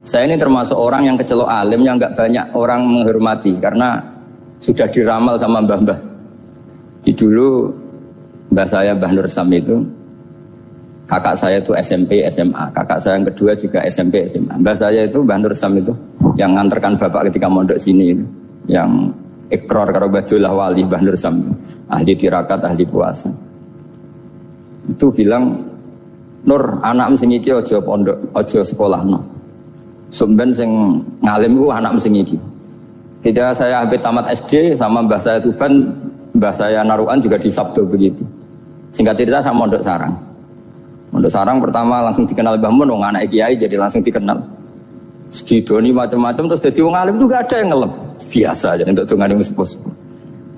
Saya ini termasuk orang yang kecelok alim yang nggak banyak orang menghormati karena sudah diramal sama mbah-mbah. Di dulu mbah saya Mbah Nur Sam itu, kakak saya itu SMP SMA, kakak saya yang kedua juga SMP SMA. Mbah saya itu Mbah Nur Sam itu yang nganterkan bapak ketika mondok sini itu, yang ikrar karo Badullah Wali Mbah Nur Sam, ahli tirakat, ahli puasa. Itu bilang, Nur, anak sing iki aja pondok, aja sekolahno. Sumben sing ngalim ku anak sing iki. Ketika saya hampir tamat SD sama mbah saya Tuban, mbah saya Narukan juga di Sabdo begitu. Singkat cerita sama Mondok Sarang. Mondok Sarang pertama langsung dikenal Mbah Mun, wong anak kiai jadi langsung dikenal. Sedidoni macam-macam terus jadi wong alim itu gak ada yang ngelem. Biasa aja untuk dongan yang sepuh-sepuh.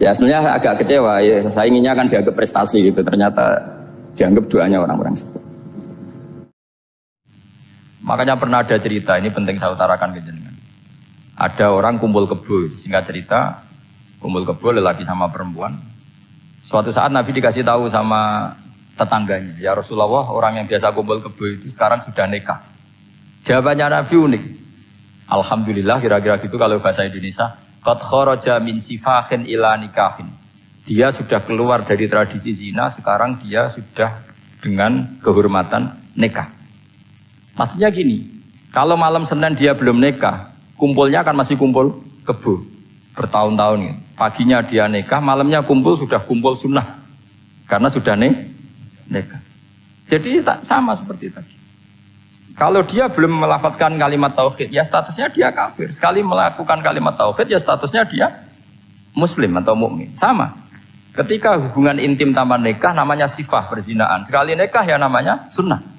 Ya sebenarnya agak kecewa ya, saya inginnya kan dianggap prestasi gitu, ternyata dianggap doanya orang-orang sepuh. Makanya pernah ada cerita, ini penting saya utarakan ke jenengan. Ada orang kumpul kebo, singkat cerita, kumpul kebo lelaki sama perempuan. Suatu saat Nabi dikasih tahu sama tetangganya, ya Rasulullah, orang yang biasa kumpul kebo itu sekarang sudah nikah. Jawabannya Nabi unik. Alhamdulillah, kira-kira gitu kalau bahasa Indonesia, qad kharaja min sifahin ila nikahin. Dia sudah keluar dari tradisi zina, sekarang dia sudah dengan kehormatan nikah. Maksudnya gini, kalau malam Senin dia belum nikah, kumpulnya kan masih kumpul kebo bertahun-tahun gitu. Paginya dia nikah, malamnya kumpul sudah kumpul sunnah karena sudah nikah. Jadi tak sama seperti tadi. Kalau dia belum melafadzkan kalimat tauhid, ya statusnya dia kafir. Sekali melakukan kalimat tauhid, ya statusnya dia muslim atau mukmin. Sama. Ketika hubungan intim tanpa nikah namanya sifah perzinaan. Sekali nikah ya namanya sunnah.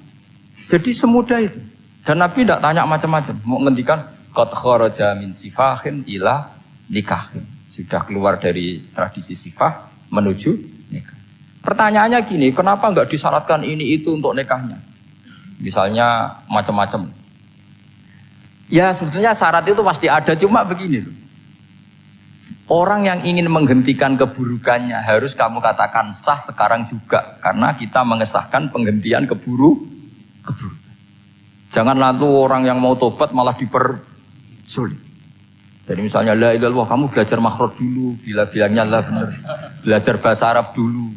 Jadi semudah itu. Dan Nabi tidak tanya macam-macam. Mau ngendikan qad kharaja min sifahin ila nikahin. Sudah keluar dari tradisi sifah menuju nikah. Pertanyaannya gini, kenapa enggak disyaratkan ini itu untuk nikahnya? Misalnya macam-macam. Ya sebetulnya syarat itu pasti ada, cuma begini loh. Orang yang ingin menghentikan keburukannya harus kamu katakan sah sekarang juga. Karena kita mengesahkan penghentian keburukan. Jangan lalu orang yang mau tobat malah dipersulit. Jadi misalnya la ilaha illallah, kamu belajar makhraj dulu, bila bilangnya la benar. Belajar bahasa Arab dulu.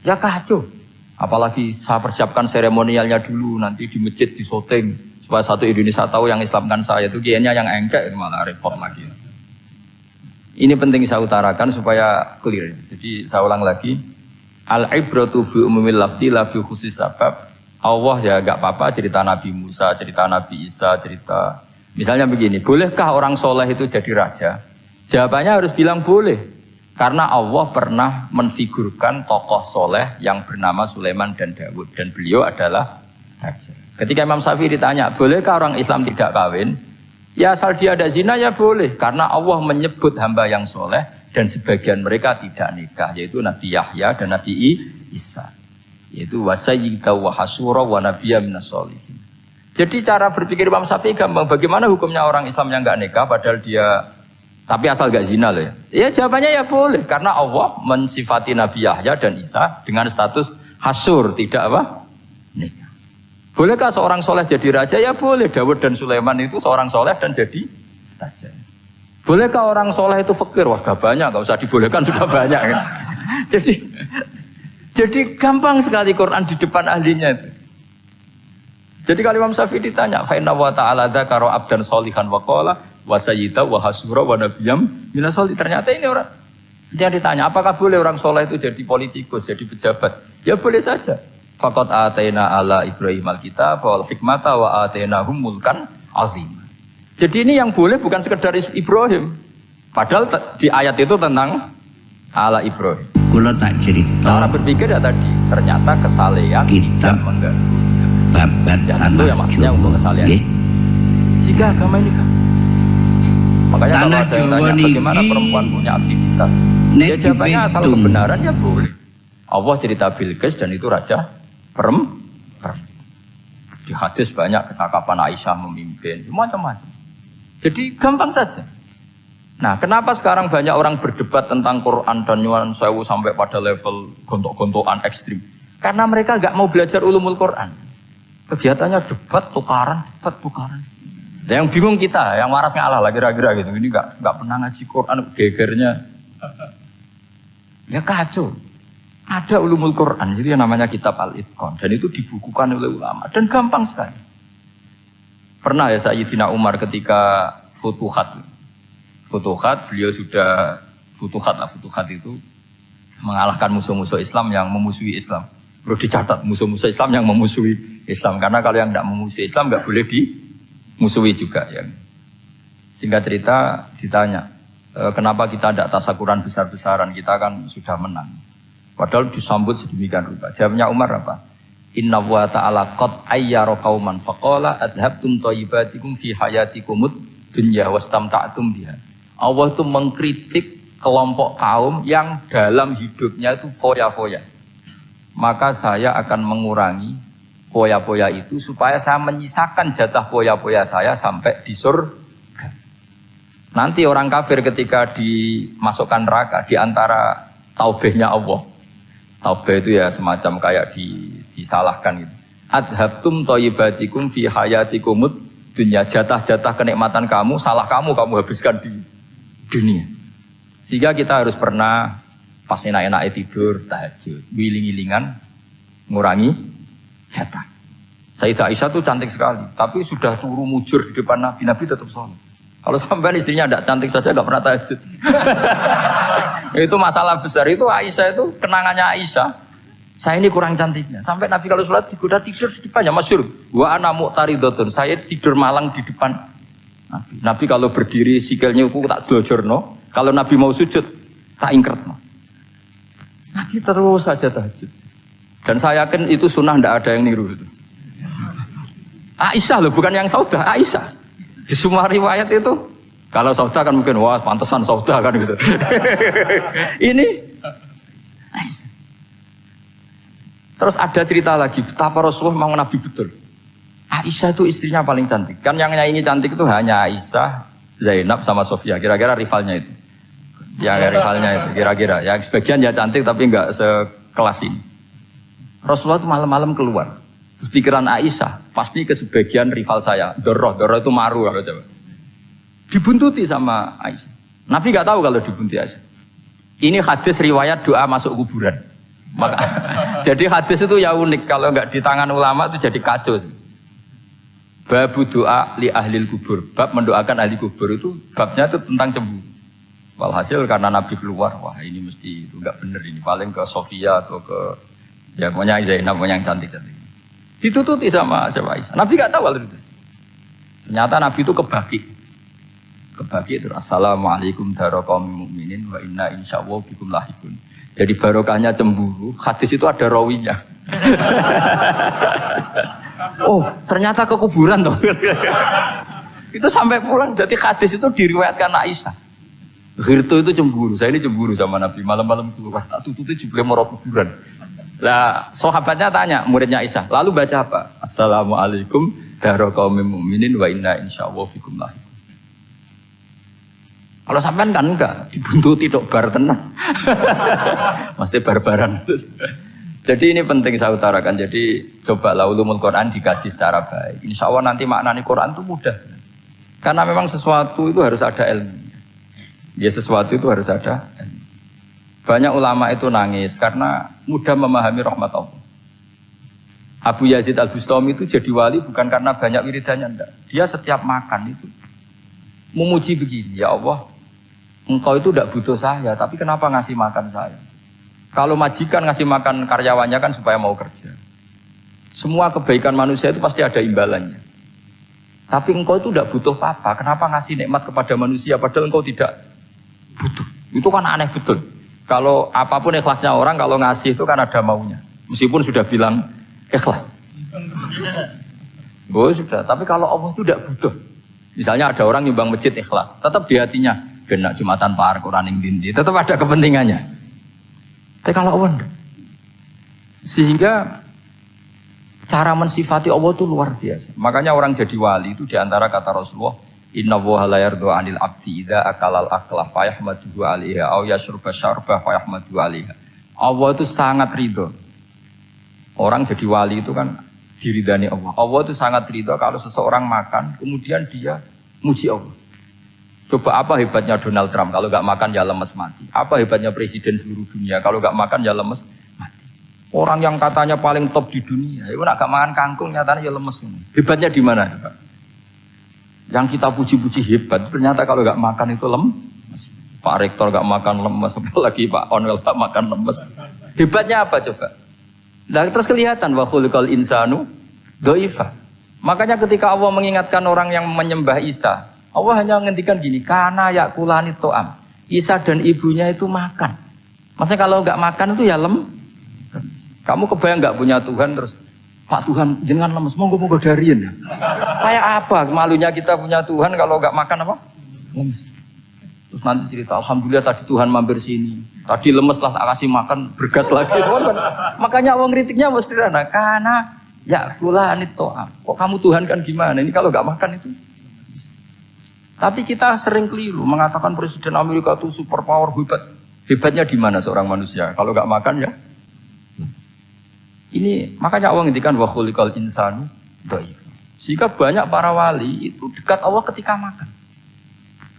Ya kacau. Apalagi saya persiapkan seremonialnya dulu, nanti di masjid di syuting supaya satu Indonesia tahu yang Islamkan saya itu kiainya yang engkek, malah repot lagi. Ini penting saya utarakan supaya clear. Jadi saya ulang lagi, al-ibratu bi umumil lafzi la bi khusus sabab. Allah ya gak apa-apa cerita Nabi Musa, cerita Nabi Isa, cerita misalnya begini, bolehkah orang soleh itu jadi raja? Jawabannya harus bilang boleh, karena Allah pernah menfigurkan tokoh soleh yang bernama Sulaiman dan Daud, dan beliau adalah raja. Ketika Imam Syafi'i ditanya, bolehkah orang Islam tidak kawin? Ya asal dia ada zina ya boleh, karena Allah menyebut hamba yang soleh dan sebagian mereka tidak nikah, yaitu Nabi Yahya dan Nabi Isa. Yaitu wasayyida wa hasura wa nabiyya minas sholihin. Jadi cara berpikir Imam Syafi'i gampang. Bagaimana hukumnya orang Islam yang enggak nikah padahal dia tapi asal enggak zina loh ya. Ya jawabannya ya boleh karena Allah mensifati Nabi Yahya dan Isa dengan status hasur, tidak apa? Nikah. Bolehkah seorang soleh jadi raja? Ya boleh. Daud dan Sulaiman itu seorang soleh dan jadi raja. Bolehkah orang soleh itu fakir? Wah sudah banyak, enggak usah dibolehkan sudah banyak kan. Jadi gampang sekali Quran di depan ahlinya itu. Jadi kalau Imam Syafi'i ditanya, fa inna wa ta'ala dzakara abdan sholihan wa qala wa sayyida wa hasura wa nabiyyam minas sholihin. Ternyata ini orang dia ditanya, apakah boleh orang soleh itu jadi politikus, jadi pejabat? Ya boleh saja. Faqad ataina ala Ibrahim al-kitab wal hikmata wa atainahum mulkan azim. Jadi ini yang boleh bukan sekedar Ibrahim. Padahal di ayat itu tentang ala Ibrahim. Kula tak cerita. Cara berpikir ya tadi, ternyata kesalehan tidak mengganggu. Babat itu ya maksudnya untuk kesalehan. Jika agama ini kan. Makanya tanah kalau ada yang tanya bagaimana perempuan punya aktivitas, ya jawabannya asal kebenaran ya boleh. Allah cerita Bilqis dan itu raja perempuan. Di hadis banyak kecakapan Aisyah memimpin, macam-macam. Jadi gampang saja. Nah, kenapa sekarang banyak orang berdebat tentang Quran dan nyuwun sewu sampai pada level gontok-gontokan ekstrim? Karena mereka nggak mau belajar ulumul Quran. Kegiatannya debat tukaran. Yang bingung kita, yang waras ngalah lah kira-kira gitu. Ini nggak pernah ngaji Quran, gegernya. Ya kacau. Ada ulumul Quran, jadi yang namanya kitab Al-Itqan. Dan itu dibukukan oleh ulama. Dan gampang sekali. Pernah ya Sayyidina Umar ketika Futuhat. Futuhat, beliau sudah Futuhat itu mengalahkan musuh-musuh Islam yang memusuhi Islam. Perlu dicatat, musuh-musuh Islam yang memusuhi Islam. Karena kalau yang tidak memusuhi Islam nggak boleh dimusuhi juga. Ya. Singkat cerita ditanya, kenapa kita tidak tasakuran besar-besaran, kita kan sudah menang. Padahal disambut sedemikian rupa. Jawabnya Umar apa? Inna wa ta'ala qad ayyara qauman faqala adhabtum thayyibatikum fi hayatikumud dunya wastamta'tum biha. Allah itu mengkritik kelompok kaum yang dalam hidupnya itu foya-foya. Maka saya akan mengurangi foya-foya itu supaya saya menyisakan jatah foya-foya saya sampai di surga. Nanti orang kafir ketika dimasukkan neraka di antara taubehnya Allah. Taubeh itu ya semacam kayak disalahkan gitu. Adhabtum thayyibatikum fi hayatikumud dunya, jatah-jatah kenikmatan kamu, salah kamu habiskan di dunia. Sehingga kita harus pernah pas enak-enak tidur tahajud, wiling-wilingan ngurangi jatah. Sayyidah Aisyah tuh cantik sekali, tapi sudah turu mujur di depan Nabi tetap sholat. Kalau sampai istrinya tidak cantik saja nggak pernah tahajud. Itu masalah besar. Itu Aisyah itu kenangannya Aisyah. Saya ini kurang cantiknya. Sampai Nabi kalau sholat digoda tidur di depannya masyhur. Wa ana mu'taridhatun. Saya tidur malang di depan Nabi. Nabi kalau berdiri sikilnya aku tak dlojorno. Kalau Nabi mau sujud tak ingkretno. Nabi terus saja tahajud. Dan saya yakin itu sunnah, tidak ada yang niru itu. Aisyah loh, bukan yang Saudah, Aisyah. Di semua riwayat itu, kalau Saudah kan mungkin, wah pantesan Saudah kan gitu. Ini Aisyah. Terus ada cerita lagi, betapa Rasulullah memang Nabi betul. Aisyah itu istrinya paling cantik. Kan yang nyanyi cantik itu hanya Aisyah, Zainab sama Sofia. Kira-kira rivalnya itu. Ya rivalnya itu, kira-kira. Yang sebagian ya cantik tapi enggak sekelas ini. Rasulullah itu malam-malam keluar. Terus pikiran Aisyah, pasti ke sebagian rival saya. Doroh itu maru kalau coba. Dibuntuti sama Aisyah. Nabi enggak tahu kalau dibuntuti Aisyah. Ini hadis riwayat doa masuk kuburan. Maka, jadi hadis itu ya unik. Kalau enggak di tangan ulama itu jadi kacau. Babu doa li ahlil kubur. Bab mendoakan ahli kubur itu babnya itu tentang cemburu. Walhasil karena Nabi keluar, wah ini mesti itu enggak benar ini. Paling ke Sofia atau ke ya pokoknya Zainab, pokoknya yang cantik-cantik. Ditututi sama siapa Aisyah. Nabi enggak tahu hal itu. Ternyata Nabi itu kebaki itu assalamualaikum daraqaumil mukminin wa inna insyaallah bikum lahikun. Jadi barokahnya cemburu, hadis itu ada rawinya. Oh, ternyata ke kuburan toh. Itu sampai pulang, jadi hadis itu diriwayatkan Aisyah. Ghirtu itu cemburu, saya ini cemburu sama Nabi. Malam-malam itu, wah tak tututi juga mau kuburan. Lah, sahabatnya tanya, muridnya Aisyah, lalu baca apa? Assalamualaikum daraqaumil mukminin wa inna insyaallah bikum lahikun. Kalau sampean kan enggak, dibuntuti tok bar tenan. Mesti barbaran. Jadi ini penting saya utarakan. Jadi coba ulumul Quran dikaji secara baik. Insya Allah nanti maknani Quran itu mudah. Karena memang sesuatu itu harus ada ilmu. Ya sesuatu itu harus ada ilmu. Banyak ulama itu nangis karena mudah memahami rahmat Allah. Abu Yazid Al-Bustami itu jadi wali bukan karena banyak wiridannya, enggak. Dia setiap makan itu memuji begini, ya Allah, Engkau itu tidak butuh saya, tapi kenapa ngasih makan saya? Kalau majikan ngasih makan karyawannya kan supaya mau kerja. Semua kebaikan manusia itu pasti ada imbalannya. Tapi engkau itu tidak butuh apa-apa, kenapa ngasih nikmat kepada manusia padahal engkau tidak butuh? Itu kan aneh betul. Kalau apapun ikhlasnya orang, kalau ngasih itu kan ada maunya. Meskipun sudah bilang ikhlas. Oh sudah, tapi kalau Allah itu tidak butuh. Misalnya ada orang nyumbang masjid ikhlas, tetap di hatinya, benak Jumatan Pak Quran yang dindi, tetap ada kepentingannya. Tapi kalau Allah, sehingga cara mensifati Allah itu luar biasa. Makanya orang jadi wali itu diantara kata Rasulullah, Inna woha la yardu anil abdi idha akalal aklah fayahmaduhu alaiha au yashrubah syarbah fayahmaduhu alaiha. Allah itu sangat ridho. Orang jadi wali itu kan diridani Allah. Allah itu sangat ridho kalau seseorang makan, kemudian dia muji Allah. Coba apa hebatnya Donald Trump kalau nggak makan ya lemes mati. Apa hebatnya presiden seluruh dunia kalau nggak makan ya lemes mati. Orang yang katanya paling top di dunia, itu nggak makan kangkung nyatanya ya lemes. Hebatnya di mana? Yang kita puji-puji hebat, ternyata kalau nggak makan itu lemes. Pak Rektor nggak makan lemes, apalagi Pak Onwel nggak makan lemes. Hebatnya apa coba? Nah, terus kelihatan wa khuliqal insanu dhaifa. Makanya ketika Allah mengingatkan orang yang menyembah Isa, Allah hanya menghentikan gini, karena yakulani to'am. Isa dan ibunya itu makan. Maksudnya kalau nggak makan itu ya Kamu kebayang nggak punya Tuhan terus, Pak Tuhan jangan lemes, monggo dariin. Kayak apa malunya kita punya Tuhan kalau nggak makan apa? Lemes. Terus nanti cerita, alhamdulillah tadi Tuhan mampir sini. Tadi lemes lah tak kasih makan, bergas lagi. Makanya Allah kritiknya mesti sederhana, karena yakulani to'am. Kok kamu Tuhan kan gimana? Ini kalau nggak makan itu. Tapi kita sering keliru mengatakan Presiden Amerika itu superpower hebat. Hebatnya di mana seorang manusia? Kalau nggak makan ya. Ini makanya Allah ngendikan wa khuliqal insanu dhaifa. Sehingga banyak para wali itu dekat Allah ketika makan.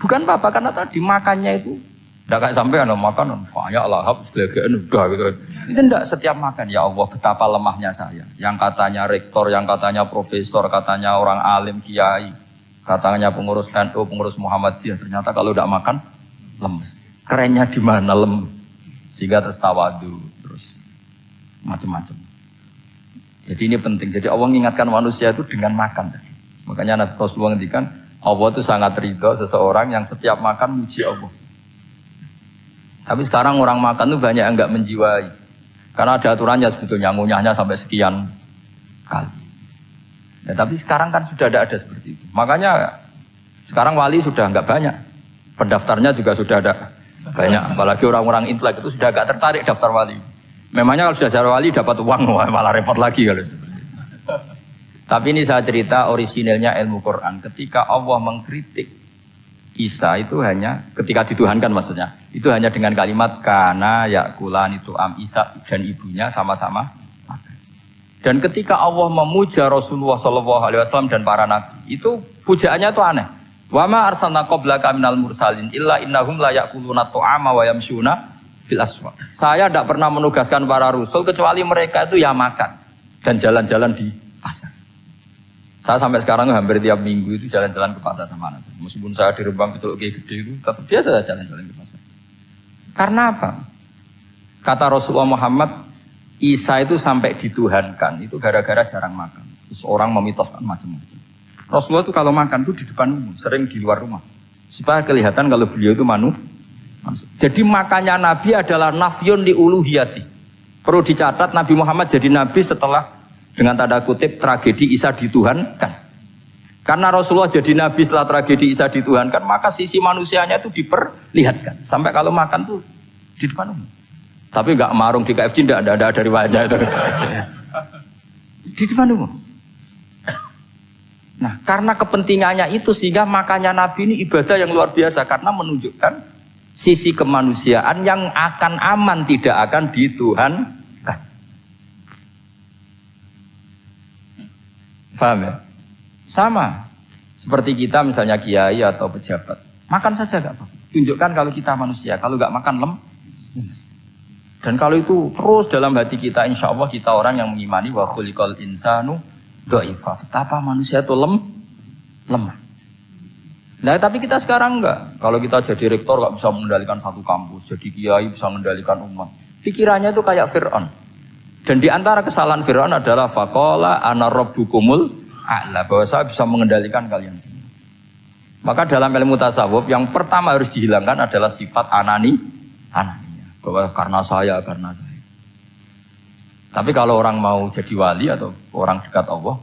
Bukan apa karena tadi makannya itu enggak kayak sampai makan banyak lahap segala-galanya udah gitu. Itu enggak setiap makan ya Allah betapa lemahnya saya. Yang katanya rektor, yang katanya profesor, katanya orang alim kiai. Katanya pengurus NU, pengurus Muhammadiyah, ternyata kalau udah makan lemes. Kerennya di mana lemes? Sehingga terus tawadu, terus macam-macam. Jadi ini penting. Jadi Allah mengingatkan manusia itu dengan makan. Makanya Nabi Rasulullah ngendikan, Allah itu sangat ridho seseorang yang setiap makan muji Allah. Tapi sekarang orang makan itu banyak yang enggak menjiwai. Karena ada aturannya sebetulnya, ngunyahnya sampai sekian kali. Ya, tapi sekarang kan sudah ada seperti itu. Makanya sekarang wali sudah enggak banyak. Pendaftarnya juga sudah ada banyak. Apalagi orang-orang intelek itu sudah agak tertarik daftar wali. Memangnya kalau sudah jadi wali dapat uang, malah repot lagi kalau seperti itu. Tapi ini saya cerita orisinilnya ilmu Quran. Ketika Allah mengkritik Isa itu hanya, ketika dituhankan maksudnya, itu hanya dengan kalimat kana yakulani to'am. Isa dan ibunya sama-sama. Dan ketika Allah memuja Rasulullah SAW dan para nabi, itu pujaannya itu aneh. Wa ma arsalna qablaka minal mursalin illa innahum la ya'kuluna ta'ama wa yamshuna bil aswaq. Saya tidak pernah menugaskan para rasul kecuali mereka itu ya makan dan jalan-jalan di pasar. Saya sampai sekarang hampir tiap minggu itu jalan-jalan ke pasar sama anak saya. Meskipun saya di Rembang Betul kayak gede itu, tetap biasa saya jalan-jalan ke pasar. Karena apa? Kata Rasulullah Muhammad, Isa itu sampai dituhankan, itu gara-gara jarang makan. Terus orang memitoskan macam-macam. Rasulullah itu kalau makan itu di depan umum, sering di luar rumah. Supaya kelihatan kalau beliau itu manusia. Jadi makannya Nabi adalah nafyun li uluhiyati. Perlu dicatat Nabi Muhammad jadi Nabi setelah dengan tanda kutip tragedi Isa dituhankan. Karena Rasulullah jadi Nabi setelah tragedi Isa dituhankan, maka sisi manusianya itu diperlihatkan. Sampai kalau makan tuh di depan umum. Tapi enggak marung di KFC, enggak ada dari wajah itu. Di depan umum. Nah, karena kepentingannya itu sehingga makanya Nabi ini ibadah yang luar biasa karena menunjukkan sisi kemanusiaan yang akan aman, tidak akan dituhankan. Paham ya? Sama. Seperti kita misalnya kiai atau pejabat. Makan saja enggak apa-apa. Tunjukkan kalau kita manusia, kalau enggak makan lemes. Dan kalau itu terus dalam hati kita, insya Allah kita orang yang mengimani wa khuliqal insanu dhaifa. Betapa manusia itu lemah. Nah tapi kita sekarang enggak. Kalau kita jadi rektor enggak bisa mengendalikan satu kampus, jadi kiai bisa mengendalikan umat. Pikirannya itu kayak Fir'aun. Dan di antara kesalahan Fir'aun adalah faqala ana rabbukumul a'la, bahwa saya bisa mengendalikan kalian semua. Maka dalam ilmu tasawuf yang pertama harus dihilangkan adalah sifat anani. Bahwa karena saya. Tapi kalau orang mau jadi wali atau orang dekat Allah,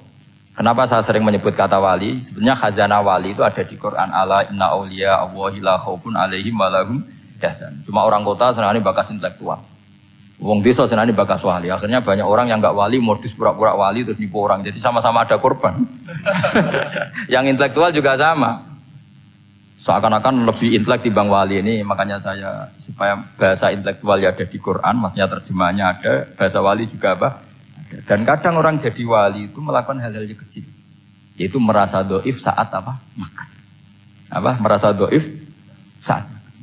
kenapa saya sering menyebut kata wali? Sebenarnya khazanah wali itu ada di Quran. Ala inna awliya Allahi la khaufun alaihim wa lahum yahzanun. Cuma orang kota senangnya bakas intelektual. Wong desa senangnya bakas wali. Akhirnya banyak orang yang enggak wali modus pura-pura wali terus nipu orang. Jadi sama-sama ada korban. Yang intelektual juga sama. Seakan-akan lebih intelek dibanding wali ini, makanya saya supaya bahasa intelektual ya ada di Quran, maksudnya terjemahannya ada, bahasa wali juga apa? ada. Dan kadang orang jadi wali itu melakukan hal-hal yang kecil, yaitu merasa doif saat apa? Makan. Merasa doif saat makan.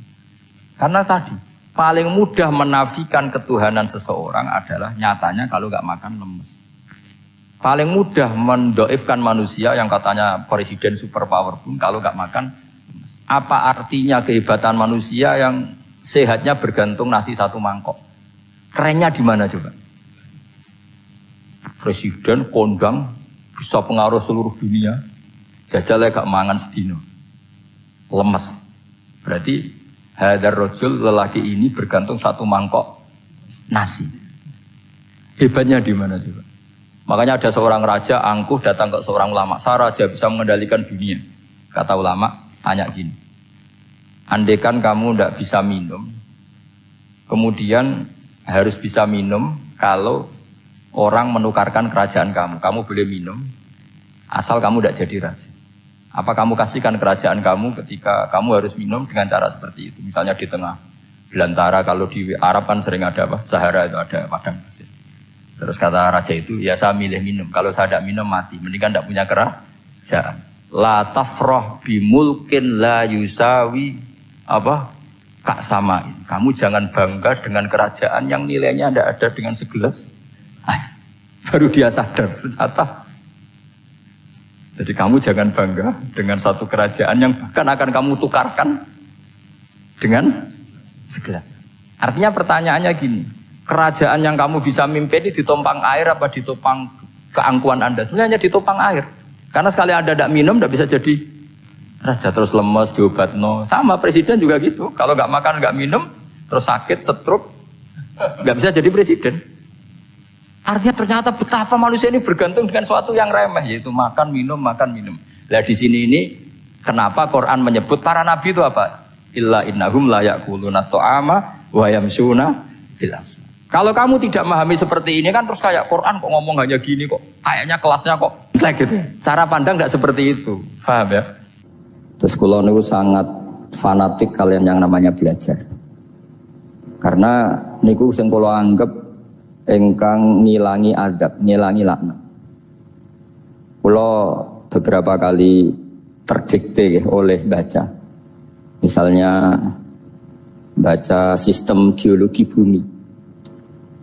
Karena tadi paling mudah menafikan ketuhanan seseorang adalah nyatanya kalau nggak makan lemes. Paling mudah mendoifkan manusia yang katanya presiden superpower pun kalau nggak makan lemes. Apa artinya kehebatan manusia yang sehatnya bergantung nasi satu mangkok? Kerennya di mana coba? Presiden kondang bisa pengaruh seluruh dunia, jajalnya gak mangan sedino, lemes. Berarti hadar rojul lelaki ini bergantung satu mangkok nasi. Hebatnya di mana coba? Makanya ada seorang raja angkuh datang ke seorang ulama. Saya raja bisa mengendalikan dunia. Kata ulama, tanya gini. Andaikan kamu tidak bisa minum, kemudian harus bisa minum kalau orang menukarkan kerajaan kamu. Kamu boleh minum, asal kamu tidak jadi raja. Apa kamu kasihkan kerajaan kamu ketika kamu harus minum dengan cara seperti itu? Misalnya di tengah belantara, kalau di Arab kan sering ada Sahara itu ada padang pasir. Terus kata raja itu, ya saya milih minum. Kalau saya tidak minum mati, mendingan tidak punya kerajaan. La tafrah bimulkin la yusawi kak samain. Kamu jangan bangga dengan kerajaan yang nilainya tidak ada dengan segelas air. Baru dia sadar ternyata. Jadi kamu jangan bangga dengan satu kerajaan yang bahkan akan kamu tukarkan dengan segelas. Artinya pertanyaannya gini. Kerajaan yang kamu bisa mimpin ini ditumpang air apa ditopang keangkuhan Anda? Sebenarnya hanya ditopang air. Karena sekali Anda tidak minum, tidak bisa jadi raja. Terus lemes, diobat no. Sama presiden juga gitu. Kalau nggak makan, nggak minum, terus sakit, stroke, nggak bisa jadi presiden. Artinya ternyata betapa manusia ini bergantung dengan sesuatu yang remeh, yaitu makan, minum, makan, minum. Nah di sini ini, kenapa Quran menyebut para nabi itu apa? Illa innahum la ya'kuluna ta'ama wa yamshuna fil aswaq. Kalau kamu tidak memahami seperti ini kan terus kayak Quran kok ngomong hanya gini kok. Kayaknya kelasnya kok like gitu. Cara pandang tidak seperti itu. Paham ya? Terus kula niku sangat fanatik kalian yang namanya belajar. Karena niku sing kula anggap engkang ngilangi adab, ngilangi laknat. Kula beberapa kali terdikte oleh baca. Misalnya baca sistem geologi bumi.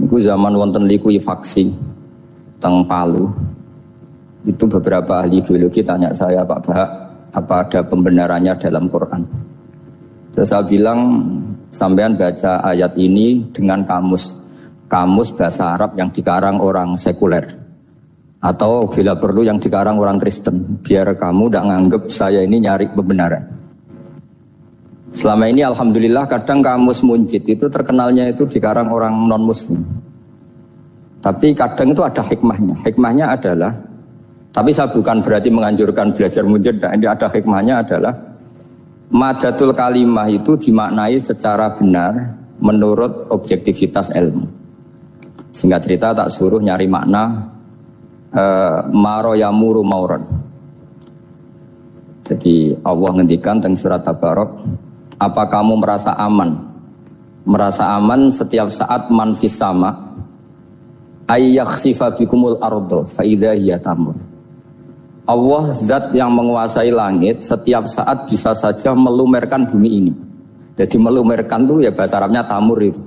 Itu zaman wonten likuifaksi teng Palu. Itu beberapa ahli geologi tanya saya, Pak Bahak, apa ada pembenarannya dalam Quran? Terus saya bilang, sampean baca ayat ini dengan kamus bahasa Arab yang dikarang orang sekuler, atau bila perlu yang dikarang orang Kristen, biar kamu tidak nganggep saya ini nyari pembenaran. Selama ini alhamdulillah kadang kamus Munjid itu terkenalnya itu dikarang orang non-muslim. Tapi kadang itu ada hikmahnya. Hikmahnya adalah, tapi saya bukan berarti menganjurkan belajar Munjid. Nah, ini ada hikmahnya adalah madatul kalimah itu dimaknai secara benar menurut objektivitas ilmu. Singkat cerita tak suruh nyari makna maro yamuru mauron. Jadi Allah ngendikan teng surat Tabarok, apa kamu merasa aman? Merasa aman setiap saat man fis sama ayyakhsifa bikumul ardo fa idza hiya tamur. Allah zat yang menguasai langit setiap saat bisa saja melumerkan bumi ini. Jadi melumerkan itu ya bahasa Arabnya tamur itu.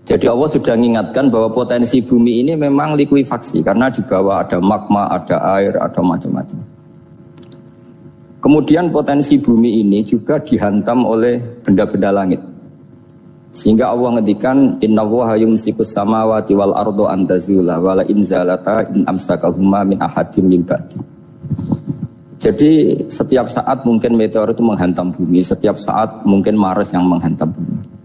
Jadi Allah sudah mengingatkan bahwa potensi bumi ini memang likuifaksi karena di bawah ada magma, ada air, ada macam-macam. Kemudian potensi bumi ini juga dihantam oleh benda-benda langit. Sehingga Allah ngendikan innallaha yumsikus samawati wal ardo an tazula wala in zalata in amsakahuma min ahadim min ba'di. Jadi setiap saat mungkin meteor itu menghantam bumi, setiap saat mungkin Mars yang menghantam bumi.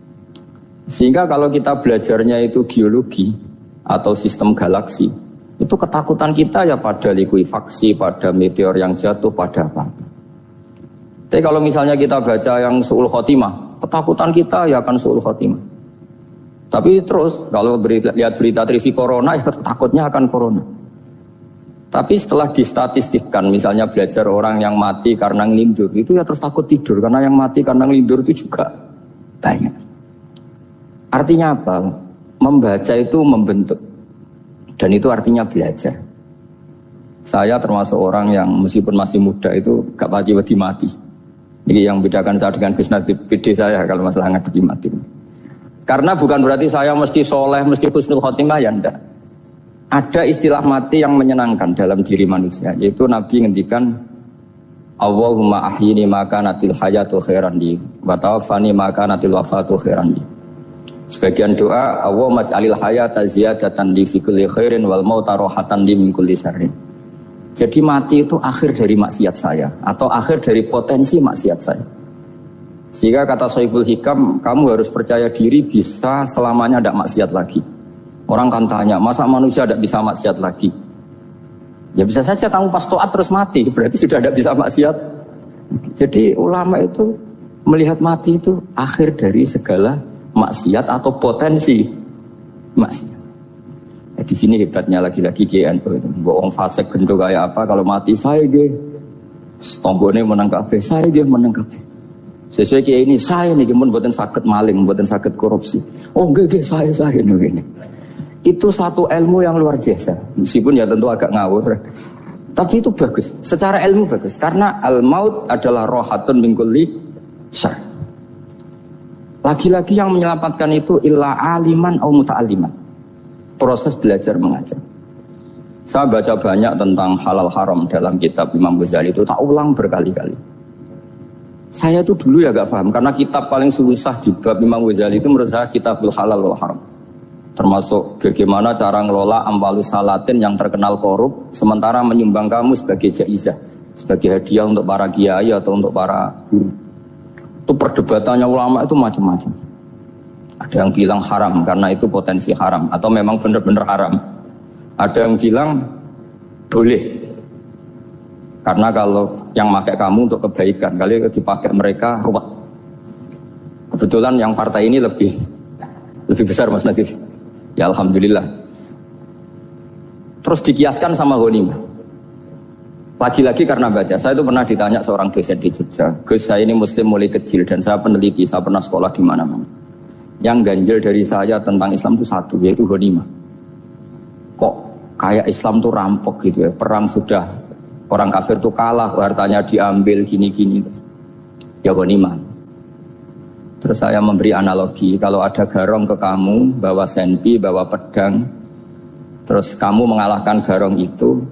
Sehingga kalau kita belajarnya itu geologi atau sistem galaksi, itu ketakutan kita ya pada likuifaksi, pada meteor yang jatuh, pada apa. Tapi kalau misalnya kita baca yang su'ul khotimah, ketakutan kita ya akan su'ul khotimah. Tapi terus kalau lihat berita TV corona, ya takutnya akan corona. Tapi setelah distatistikkan, misalnya belajar orang yang mati karena ngelindur, itu ya terus takut tidur, karena yang mati karena ngelindur itu juga banyak. Artinya apa? Membaca itu membentuk. Dan itu artinya belajar. Saya termasuk orang yang meskipun masih muda itu gak pati-pati mati. Ini yang membedakan saya dengan Gus Nadim PD saya kalau masalah ngadepi mati. Karena bukan berarti saya mesti soleh, mesti husnul khotimah, ya enggak. Ada istilah mati yang menyenangkan dalam diri manusia, yaitu Nabi ngendikan Allahumma ahyini maka natil hayatu khairan li wa tawaffani maka natil wafatu khairan li. Sebagian doa Allahumma ij'alil hayata ziyadatan li fi kulli khairin wal mauta rahatan li min kulli syarrin. Jadi mati itu akhir dari maksiat saya atau akhir dari potensi maksiat saya. Sehingga kata Sohibul Hikam, kamu harus percaya diri bisa selamanya tidak maksiat lagi. Orang kan tanya, masa manusia tidak bisa maksiat lagi? Ya bisa saja kamu pas toat terus mati, berarti sudah tidak bisa maksiat. Jadi ulama itu melihat mati itu akhir dari segala maksiat atau potensi maksiat. Di sini hebatnya lagi-lagi GNU itu. Bohong fasik gendo kayak apa kalau mati saya ge. Tonggone menang kabeh, saya ge menang kabeh. Sesuai kayak ini saya nih mun mboten saged maling, mboten saged korupsi. Oh nggih saya ini. Itu satu ilmu yang luar biasa. Meskipun ya tentu agak ngawur. Tapi itu bagus. Secara ilmu bagus karena al-maut adalah rohatun min kulli syarr. Lagi-lagi yang menyelamatkan itu illa aliman au muta'alliman. Proses belajar mengajar. Saya baca banyak tentang halal haram dalam kitab Imam Ghazali itu, tak ulang berkali-kali. Saya tuh dulu ya gak paham, karena kitab paling susah di bab Imam Ghazali itu menurut saya kitabul halal wal haram. Termasuk bagaimana cara ngelola amwalus salatin yang terkenal korup, sementara menyumbang kamu sebagai jaizah, sebagai hadiah untuk para kiai atau untuk para guru. Itu perdebatannya ulama itu macam-macam. Ada yang bilang haram karena itu potensi haram atau memang benar-benar haram. Ada yang bilang boleh karena kalau yang pakai kamu untuk kebaikan, kali dipakai mereka ruwet. Kebetulan yang partai ini lebih besar Mas Nadif. Ya alhamdulillah. Terus dikiaskan sama ghanimah. Lagi-lagi karena baca, saya itu pernah ditanya seorang dosen di Jogja. Gus, saya ini muslim mulai kecil dan saya peneliti, saya pernah sekolah di mana-mana. Yang ganjil dari saya tentang Islam itu satu, yaitu ghanimah. Kok kayak Islam tuh rampok gitu ya, perang sudah orang kafir tuh kalah, hartanya diambil gini-gini. Ya ghanimah. Terus saya memberi analogi, kalau ada garong ke kamu, bawa senpi, bawa pedang, terus kamu mengalahkan garong itu,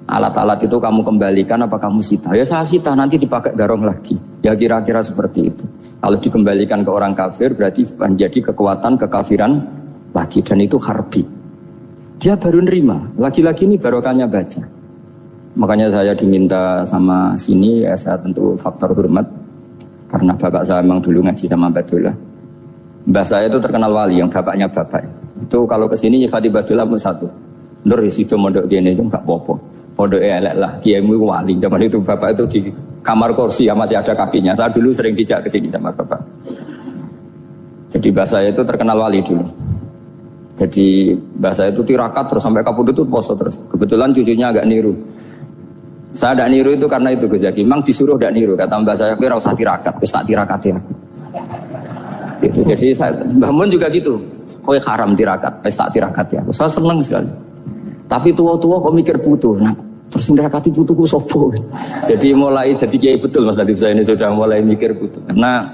alat-alat itu kamu kembalikan apa kamu sita? Ya saya sita, nanti dipakai garong lagi. Ya kira-kira seperti itu. Kalau dikembalikan ke orang kafir berarti menjadi kekuatan kekafiran lagi dan itu harbi. Dia baru nerima. Lagi-lagi ini barokahnya baca. Makanya saya diminta sama sini ya saya tentu faktor hormat karena bapak saya memang dulu ngaji sama Badullah. Mbah saya itu terkenal wali yang bapaknya bapak. Itu kalau kesini nyifati Badullah pun satu. Nur disitu mondok gini itu enggak apa-apa. Pondok elek lah, kiaimu wali. Zaman itu bapak itu di kamar kursi ya masih ada kakinya. Saya dulu sering dijak ke sini sama bapak. Jadi mbah saya itu terkenal wali dulu. Jadi mbah saya itu tirakat terus sampai kapundhut itu poso terus. Kebetulan cucunya agak niru. Saya tidak niru itu karena itu Gus Zaki. Memang disuruh tidak niru. Kata mbah saya, kira usah tirakat, terus tak tirakati aku. Itu jadi saya, Mbah Mun juga gitu. Kowe haram tirakat, terus tak tirakati aku. Saya senang sekali. Tapi tua-tua kok mikir putu. Nah, terus nirakati putuku sopo. Jadi mulai jadi kiai betul Mas Nadif, saya ini sudah mulai mikir putu. Karena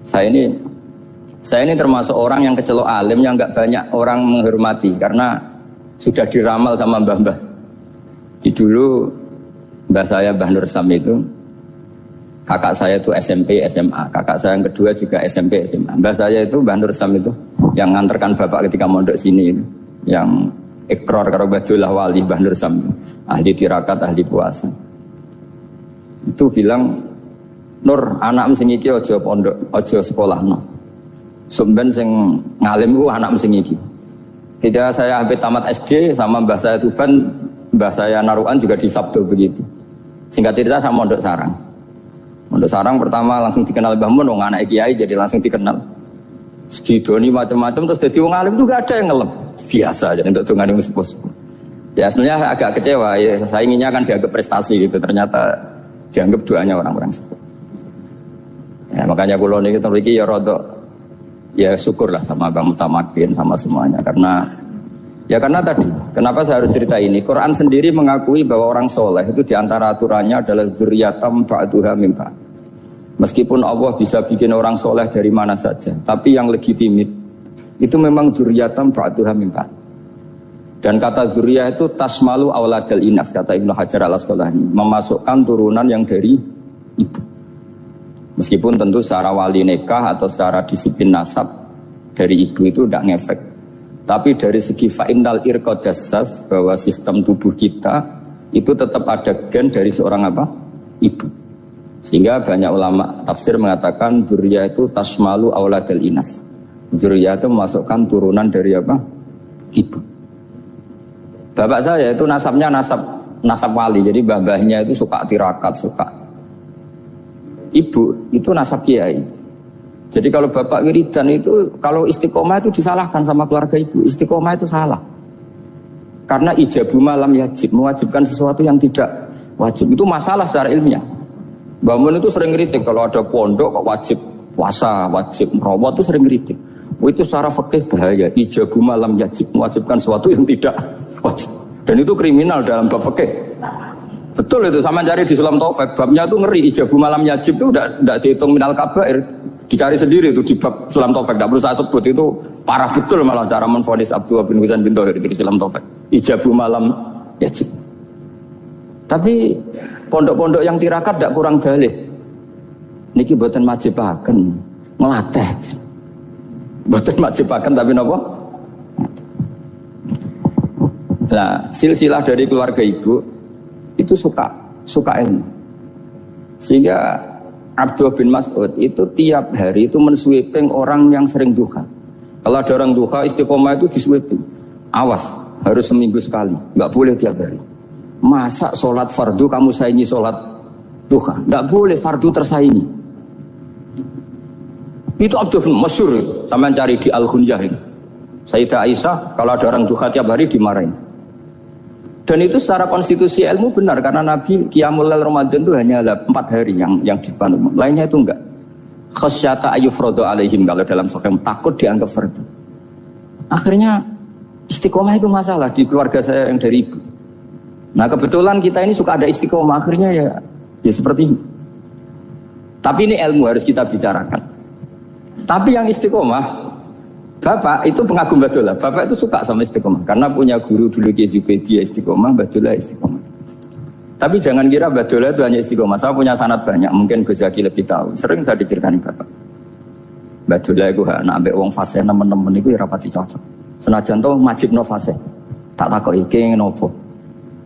saya ini termasuk orang yang kecelok alim yang enggak banyak orang menghormati karena sudah diramal sama mbah-mbah. Di dulu mbah saya Mbah Nur Sam itu kakak saya itu SMP SMA, kakak saya yang kedua juga SMP SMA. Mbah saya itu Mbah Nur Sam itu yang nganterkan bapak ketika mondok sini itu, yang ikrar karo Badullah wali Mbah Nur Sam, ahli tirakat, ahli puasa. Itu bilang, Nur, anak sing iki aja pondok, aja sekolahno. Sumben sing ngalim ku anak sing iki. Ketika saya hampir tamat SD sama mbah saya Tuban, mbah saya Narukan juga di Sabdo begitu. Singkat cerita sama Mondok Sarang. Mondok Sarang pertama langsung dikenal Mbah Mun, wong anak kiai jadi langsung dikenal. Didoni macam-macam terus jadi wong alim juga ada yang ngelem. Biasa aja untuk tungan yang sepuh. Ya sebenarnya agak kecewa ya, saya inginnya kan dianggap prestasi gitu, ternyata dianggap doanya orang-orang sepuh. Ya makanya kula niki ya rodok ya syukurlah sama Bang Mutamakin sama semuanya karena Ya karena tadi, kenapa saya harus cerita ini? Quran sendiri mengakui bahwa orang soleh itu diantara aturannya adalah dzurriyyatam ba'duha min ba'd. Meskipun Allah bisa bikin orang soleh dari mana saja, tapi yang legitimit itu memang dzurriyyatam ba'duha min ba'd. Dan kata dzurriyyah itu tasmalu auladal inas, kata Ibnu Hajar al-Asqalani, memasukkan turunan yang dari ibu. Meskipun tentu secara wali nikah atau secara disiplin nasab dari ibu itu tidak ngefek. Tapi dari segi fa'innal irqadassas, bahwa sistem tubuh kita itu tetap ada gen dari seorang apa? Ibu. Sehingga banyak ulama tafsir mengatakan dzurriyyah itu tasmalu auladal inas. Dzurriyyah itu memasukkan turunan dari apa? Ibu. Bapak saya itu nasabnya nasab wali, jadi babahnya itu suka tirakat, suka. Ibu itu nasab kiai. Jadi kalau bapak wiridan itu, kalau istiqomah itu disalahkan sama keluarga ibu. Istiqomah itu salah. Karena ijabu malam yajib, mewajibkan sesuatu yang tidak wajib. Itu masalah secara ilmiah. Mbak Mun itu sering kritik kalau ada pondok kok wajib puasa, wajib merawat itu sering kritik. Itu secara fikih bahaya. Ijabu malam yajib, mewajibkan sesuatu yang tidak wajib. Dan itu kriminal dalam bab fikih. Betul itu, sama cari di Sulam Taufik. Babnya itu ngeri, ijabu malam yajib itu tidak dihitung minal kabair. Dicari sendiri itu di bab Sulam Taufik, tidak perlu saya sebut, itu parah betul malah cara menvonis Abdullah bin Husain bin Thohir di Sulam Taufik. Ijabu malam yajib. Tapi pondok-pondok yang tirakat tidak kurang dalih. Niki boten majibaken, ngelatih. Boten majibaken tapi napa? Nah, silsilah dari keluarga ibu itu suka ilmu. Sehingga Abdullah bin Mas'ud itu tiap hari itu mensweeping orang yang sering duha. Kalau ada orang duha istiqomah itu disweeping. Awas, harus seminggu sekali, nggak boleh tiap hari. Masa sholat fardu kamu saingi sholat duha? Nggak boleh, fardu tersaingi. Itu Abdullah bin Masyhur, sampai cari di Al-Hunjah ini. Sayyidah Aisyah kalau ada orang duha tiap hari dimarahin. Dan itu secara konstitusi ilmu benar, karena Nabi Qiyamul Lail Ramadan itu hanya 4 hari yang dipandu. Lainnya itu enggak. Khasyata ayyufradu alaihim, kalau dalam sahih takut dianggap fardu. Akhirnya istiqomah itu masalah di keluarga saya yang dari ibu. Nah kebetulan kita ini suka ada istiqomah, akhirnya ya seperti ini. Tapi ini ilmu harus kita bicarakan. Tapi yang istiqomah, Bapak itu pengagum Badulah. Bapak itu suka sama istiqomah karena punya guru dulu Ki Zubaidi istiqomah, Badulah istiqomah. Tapi jangan kira Badulah itu hanya istiqomah. Saya punya sanad banyak, mungkin Gus Zaki lebih tahu. Sering saya diceritain Bapak. Badulah itu nak ambek wong fasih nemen-nemen itu rapati cocok. Senajan to majibno fasih. Tak takoki iki nopo.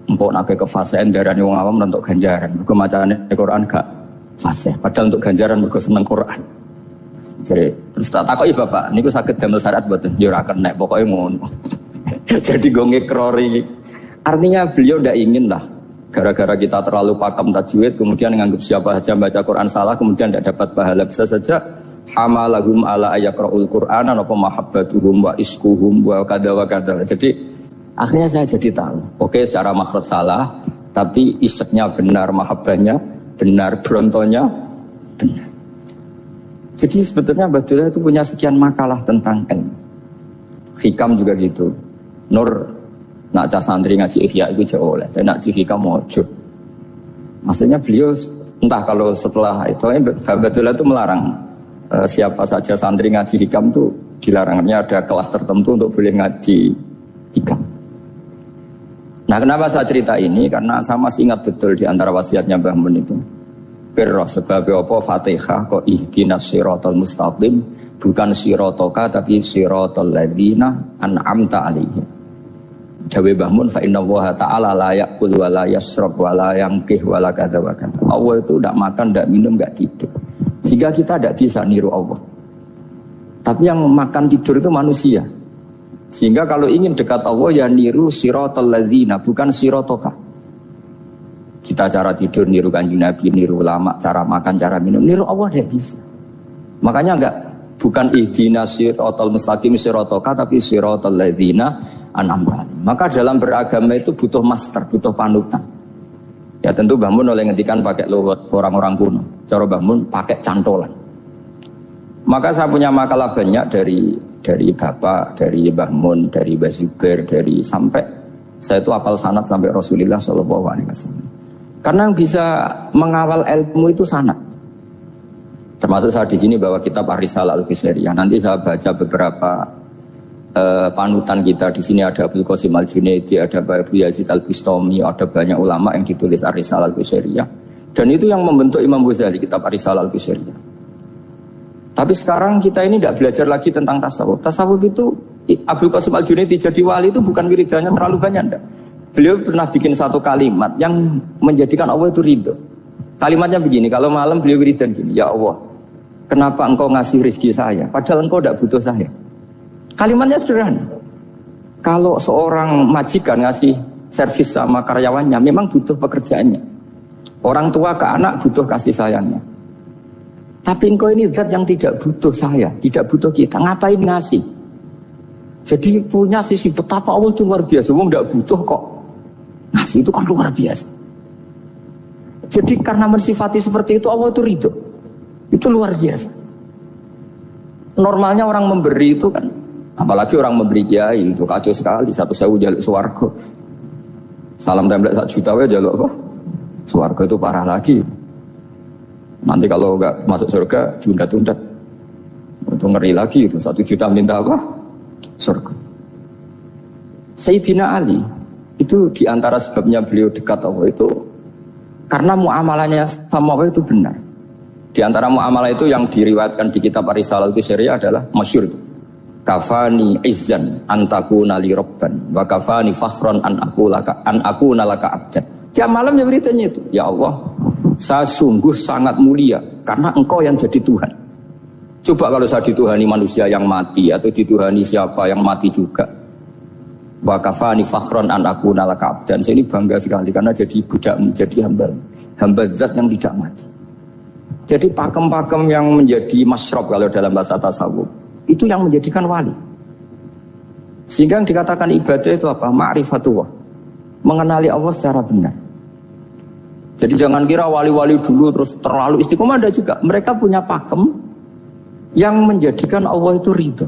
Empuk nak ke fasihan darani wong awam untuk ganjaran. Mergo macane Quran gak fasih. Padahal untuk ganjaran mergo seneng Quran. Jadi terus tak takoki bapak, niku saged damel syarat mboten? Ya ora kenek, pokoke ngono. Jadi go ngekrori. Artinya beliau ndak ingin lah gara-gara kita terlalu pakem tajwid kemudian menganggap siapa saja baca Quran salah kemudian tidak dapat pahala. Bisa saja hamalahum ala ayaqraul Qur'an apa mahabbatuhum wa iskuhum wa kada wa kada. Jadi akhirnya saya jadi tahu. Oke, secara makhraj salah, tapi iseknya benar, mahabbahnya benar, brontonya benar. Jadi sebetulnya Badulah itu punya sekian makalah tentang ilmu. Hikam juga gitu. Nur nak cah santri ngaji Ihya itu jauh oleh. Saya nak ngaji Hikam mojo. Maksudnya beliau entah kalau setelah itu Badulah itu melarang siapa saja santri ngaji Hikam itu dilarangnya ada kelas tertentu untuk boleh ngaji Hikam. Nah kenapa saya cerita ini? Karena saya masih ingat betul di antara wasiatnya Mbah Mun itu. Pirro sebab apa Fatihah kok ihdinas siratal mustaqim, bukan siratoka tapi siratal ladzina an'amta alaihim. Dawe Mbah Mun fa innallaha ta'ala la ya'kul wa la yashrab wa la yanqih wa la kadza wa kadza. Allah itu tidak makan, tidak minum, tidak tidur. Sehingga kita tidak bisa niru Allah. Tapi yang makan tidur itu manusia. Sehingga kalau ingin dekat Allah ya niru siratal ladzina, bukan siratoka. Kita cara tidur niru Kanjeng Nabi, niru ulama, cara makan, cara minum, niru Allah tidak bisa. Makanya bukan ihdinas siratal mustaqim siratoka tapi siratal ladzina an'amta. Maka dalam beragama itu butuh master, butuh panutan. Ya tentu Mbah Mun oleh ngendikan pakai luwet orang-orang kuno. Cara Mbah Mun pakai cantolan. Maka saya punya makalah banyak dari dari Bapak, dari Mbah Mun, dari Mbah Zubair, dari sampai saya itu hafal sanad sampai Rasulullah Shallallahu Alaihi Wasallam. Karena yang bisa mengawal ilmu itu sanad. Termasuk saya di sini bawa kitab Ar-Risalah Al-Qusairiyah. Nanti saya baca beberapa panutan kita. Di sini ada Abdul Qasim Al-Junaidi, ada Abu Yazid Al-Bustami, ada banyak ulama yang ditulis Ar-Risalah Al-Qusairiyah. Dan itu yang membentuk Imam Ghazali, kitab Ar-Risalah Al-Qusairiyah. Tapi sekarang kita ini tidak belajar lagi tentang tasawuf. Tasawuf itu Abdul Qasim Al-Junaidi jadi wali itu bukan wiridannya terlalu banyak, enggak. Beliau pernah bikin satu kalimat yang menjadikan Allah itu ridho. Kalimatnya begini, kalau malam beliau wiridan gini, ya Allah, kenapa engkau ngasih rezeki saya, padahal engkau tidak butuh saya. Kalimatnya sederhana. Kalau seorang majikan ngasih servis sama karyawannya, memang butuh pekerjaannya. Orang tua ke anak butuh kasih sayangnya. Tapi engkau ini zat yang tidak butuh saya, tidak butuh kita, ngapain ngasih? Jadi punya sisi betapa Allah itu luar biasa, wong tidak butuh kok. Ngasih itu kan luar biasa. Jadi karena mensifati seperti itu Allah itu ridho. Itu luar biasa. Normalnya orang memberi itu kan, apalagi orang memberi kiai itu kacau sekali. 1.000 jaluk swarga. Salam template 1 juta wae jaluk apa? Swarga itu parah lagi. Nanti kalau enggak masuk surga diundat-undat. Itu ngeri lagi itu. 1 juta minta apa? Surga. Sayyidina Ali itu diantara sebabnya beliau dekat Allah itu karena muamalahnya sama Allah itu benar. Di antara muamalah itu yang diriwayatkan di kitab Ar-Risalah Al-Qusairiyah adalah masyhur itu. Kafani izzan antakuna li rabban wa kafani fakhran an aku nalaka abdan. Tiap malam ya beritanya itu, ya Allah, saya sungguh sangat mulia karena engkau yang jadi Tuhan. Coba kalau saya dituhani manusia yang mati atau dituhani siapa yang mati juga. Wa kafani fakhron an aku nalaka abdan. Saya ini bangga sekali karena jadi budak, menjadi hamba zat yang tidak mati. Jadi pakem-pakem yang menjadi masyrab kalau dalam bahasa tasawuf itu yang menjadikan wali. Sehingga yang dikatakan ibadah itu apa? Ma'rifatullah, mengenali Allah secara benar. Jadi jangan kira wali-wali dulu terus terlalu istiqomah, ada juga mereka punya pakem yang menjadikan Allah itu ridho.